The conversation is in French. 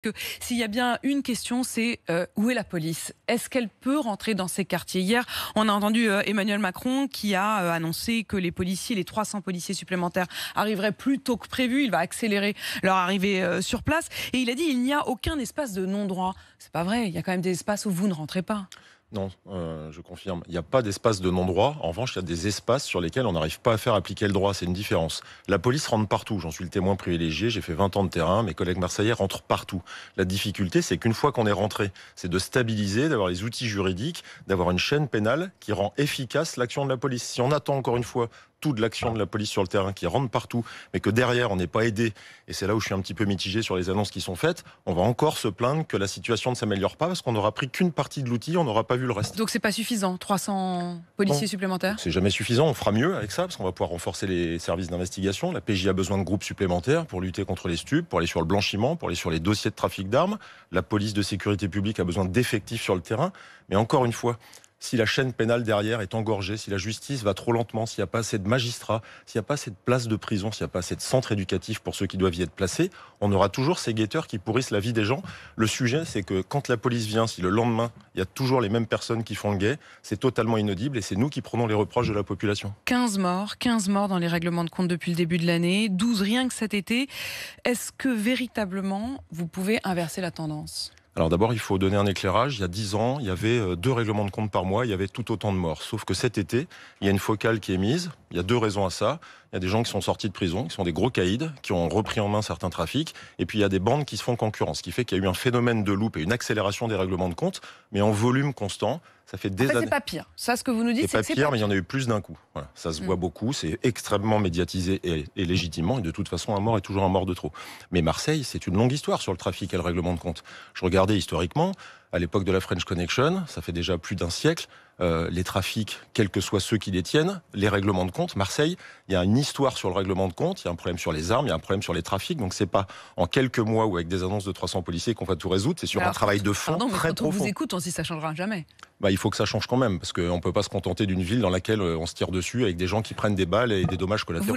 Que s'il y a bien une question, c'est où est la police? Est-ce qu'elle peut rentrer dans ces quartiers? Hier, on a entendu Emmanuel Macron qui a annoncé que les policiers, les 300 policiers supplémentaires arriveraient plus tôt que prévu. Il va accélérer leur arrivée sur place. Et il a dit il n'y a aucun espace de non-droit. C'est pas vrai, il y a quand même des espaces où vous ne rentrez pas. Non, je confirme. Il n'y a pas d'espace de non-droit. En revanche, il y a des espaces sur lesquels on n'arrive pas à faire appliquer le droit. C'est une différence. La police rentre partout. J'en suis le témoin privilégié. J'ai fait 20 ans de terrain. Mes collègues marseillais rentrent partout. La difficulté, c'est qu'une fois qu'on est rentré, c'est de stabiliser, d'avoir les outils juridiques, d'avoir une chaîne pénale qui rend efficace l'action de la police. Si on attend encore une fois toute l'action de la police sur le terrain qui rentre partout, mais que derrière on n'est pas aidé, et c'est là où je suis un petit peu mitigé sur les annonces qui sont faites, on va encore se plaindre que la situation ne s'améliore pas parce qu'on n'aura pris qu'une partie de l'outil, on n'aura pas vu le reste. Donc c'est pas suffisant, 300 policiers supplémentaires? C'est jamais suffisant, on fera mieux avec ça parce qu'on va pouvoir renforcer les services d'investigation. La PJ a besoin de groupes supplémentaires pour lutter contre les stupes, pour aller sur le blanchiment, pour aller sur les dossiers de trafic d'armes. La police de sécurité publique a besoin d'effectifs sur le terrain, mais encore une fois, si la chaîne pénale derrière est engorgée, si la justice va trop lentement, s'il n'y a pas assez de magistrats, s'il n'y a pas assez de places de prison, s'il n'y a pas assez de centres éducatifs pour ceux qui doivent y être placés, on aura toujours ces guetteurs qui pourrissent la vie des gens. Le sujet, c'est que quand la police vient, si le lendemain, il y a toujours les mêmes personnes qui font le guet, c'est totalement inaudible et c'est nous qui prenons les reproches de la population. 15 morts dans les règlements de compte depuis le début de l'année, 12 rien que cet été. Est-ce que véritablement, vous pouvez inverser la tendance ? Alors d'abord, il faut donner un éclairage. Il y a 10 ans, il y avait 2 règlements de compte par mois, il y avait tout autant de morts. Sauf que cet été, il y a une focale qui est mise. Il y a 2 raisons à ça. Il y a des gens qui sont sortis de prison, qui sont des gros caïds, qui ont repris en main certains trafics. Et puis il y a des bandes qui se font concurrence, ce qui fait qu'il y a eu un phénomène de loupe et une accélération des règlements de compte, mais en volume constant. Ça fait des années. C'est pas pire. Ça, ce que vous nous dites, c'est pas pire, mais il y en a eu plus d'un coup. Voilà. Ça se voit beaucoup, c'est extrêmement médiatisé et légitimement. Et de toute façon, un mort est toujours un mort de trop. Mais Marseille, c'est une longue histoire sur le trafic et le règlement de compte. Je regardais historiquement, à l'époque de la French Connection, ça fait déjà plus d'un siècle, les trafics, quels que soient ceux qui les tiennent, les règlements de compte. Marseille, il y a une histoire sur le règlement de compte, il y a un problème sur les armes, il y a un problème sur les trafics. Donc c'est pas en quelques mois ou avec des annonces de 300 policiers qu'on va tout résoudre, c'est sur un travail de fond très profond. Quand on vous écoute, on se dit ça changera jamais. Il faut que ça change quand même, parce qu'on ne peut pas se contenter d'une ville dans laquelle on se tire dessus avec des gens qui prennent des balles et des dommages collatéraux.